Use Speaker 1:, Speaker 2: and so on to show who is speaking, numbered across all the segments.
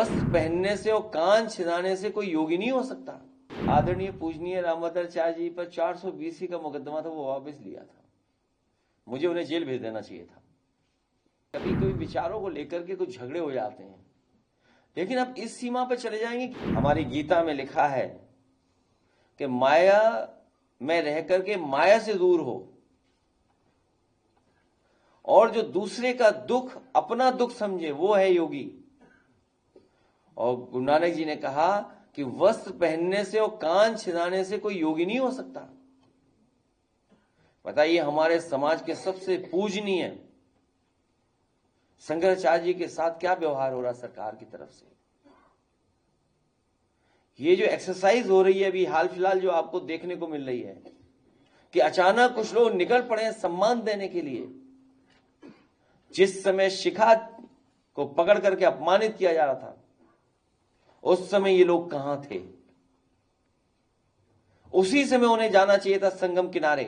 Speaker 1: वस्त्र पहनने से और कान छिदाने से कोई योगी नहीं हो सकता। आदरणीय पूजनीय रामभद्राचार्य जी पर 420 का मुकदमा था, वो वापस लिया था। मुझे उन्हें जेल भेज देना चाहिए था। कभी कभी विचारों को लेकर के कुछ झगड़े हो जाते हैं, लेकिन अब इस सीमा पर चले जाएंगे। हमारी गीता में लिखा है कि माया में रह करके माया से दूर हो, और जो दूसरे का दुख अपना दुख समझे वो है योगी। और गुरु नानक जी ने कहा कि वस्त्र पहनने से और कान छिदाने से कोई योगी नहीं हो सकता। बताइए, हमारे समाज के सबसे पूजनीय शंकराचार्य जी के साथ क्या व्यवहार हो रहा सरकार की तरफ से। ये जो एक्सरसाइज हो रही है अभी हाल फिलहाल जो आपको देखने को मिल रही है कि अचानक कुछ लोग निकल पड़े हैं सम्मान देने के लिए। जिस समय शिखा को पकड़ करके अपमानित किया जा रहा था, उस समय ये लोग कहां थे? उसी समय उन्हें जाना चाहिए था संगम किनारे।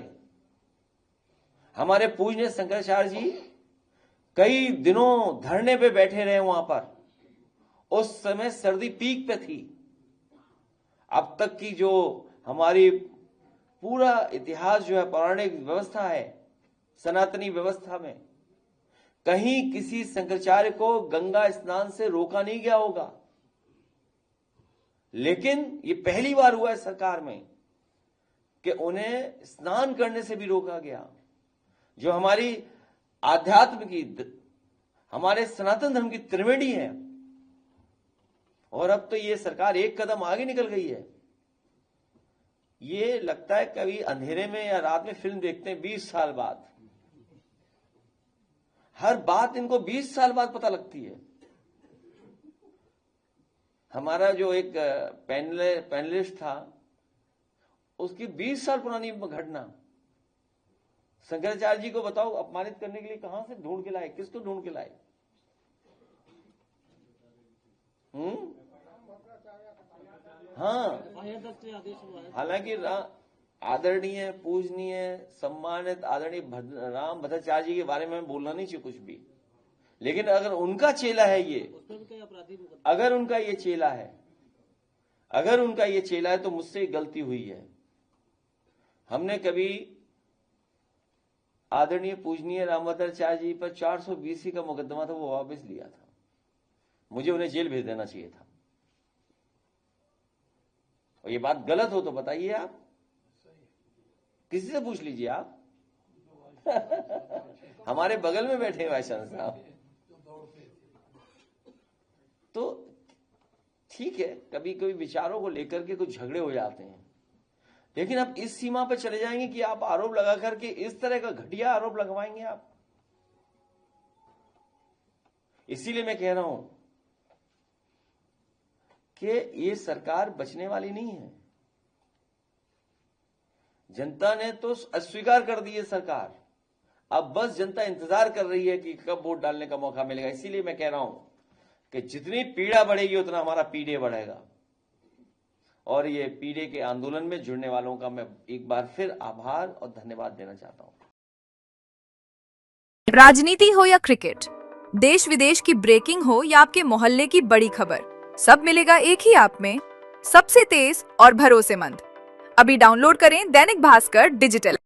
Speaker 1: हमारे पूजनीय शंकराचार्य जी कई दिनों धरने पे बैठे रहे वहां पर। उस समय सर्दी पीक पे थी। अब तक की जो हमारी पूरा इतिहास जो है, पौराणिक व्यवस्था है, सनातनी व्यवस्था में कहीं किसी शंकराचार्य को गंगा स्नान से रोका नहीं गया होगा। लेकिन ये पहली बार हुआ है सरकार में कि उन्हें स्नान करने से भी रोका गया। जो हमारी आध्यात्म की, हमारे सनातन धर्म की त्रिवेणी है। और अब तो ये सरकार एक कदम आगे निकल गई है। ये लगता है कभी अंधेरे में या रात में फिल्म देखते हैं 20 साल बाद। हर बात इनको 20 साल बाद पता लगती है। हमारा जो एक पैनलिस्ट था, उसकी 20 साल पुरानी घटना शंकराचार्य जी को बताओ अपमानित करने के लिए कहां से ढूंढ के लाए, किसको ढूंढ के लाए? हाँ, हालांकि आदरणीय पूजनीय सम्मानित आदरणीय राम भद्राचार्य जी के बारे में बोलना नहीं चाहिए कुछ भी, लेकिन अगर उनका चेला है ये, अगर उनका ये चेला है तो मुझसे गलती हुई है। हमने कभी आदरणीय पूजनीय रामभद्राचार्य जी पर 420 का मुकदमा था, वो वापस लिया था। मुझे उन्हें जेल भेज देना चाहिए था। और ये बात गलत हो तो बताइए आप, किसी से पूछ लीजिए आप। हमारे बगल में बैठे भाई साहब। तो ठीक है, कभी कभी विचारों को लेकर के कुछ झगड़े हो जाते हैं, लेकिन अब इस सीमा पर चले जाएंगे कि आप आरोप लगा करके इस तरह का घटिया आरोप लगवाएंगे आप। इसीलिए मैं कह रहा हूं कि ये सरकार बचने वाली नहीं है। जनता ने तो अस्वीकार कर दी है सरकार। अब बस जनता इंतजार कर रही है कि कब वोट डालने का मौका मिलेगा। इसीलिए मैं कह रहा हूं कि जितनी पीड़ा बढ़ेगी उतना हमारा पीडे बढ़ेगा। और ये पीडे के आंदोलन में जुड़ने वालों का मैं एक बार फिर आभार और धन्यवाद देना चाहता हूं।
Speaker 2: राजनीति हो या क्रिकेट, देश विदेश की ब्रेकिंग हो या आपके मोहल्ले की बड़ी खबर, सब मिलेगा एक ही ऐप में, सबसे तेज और भरोसेमंद। अभी डाउनलोड करें दैनिक भास्कर डिजिटल।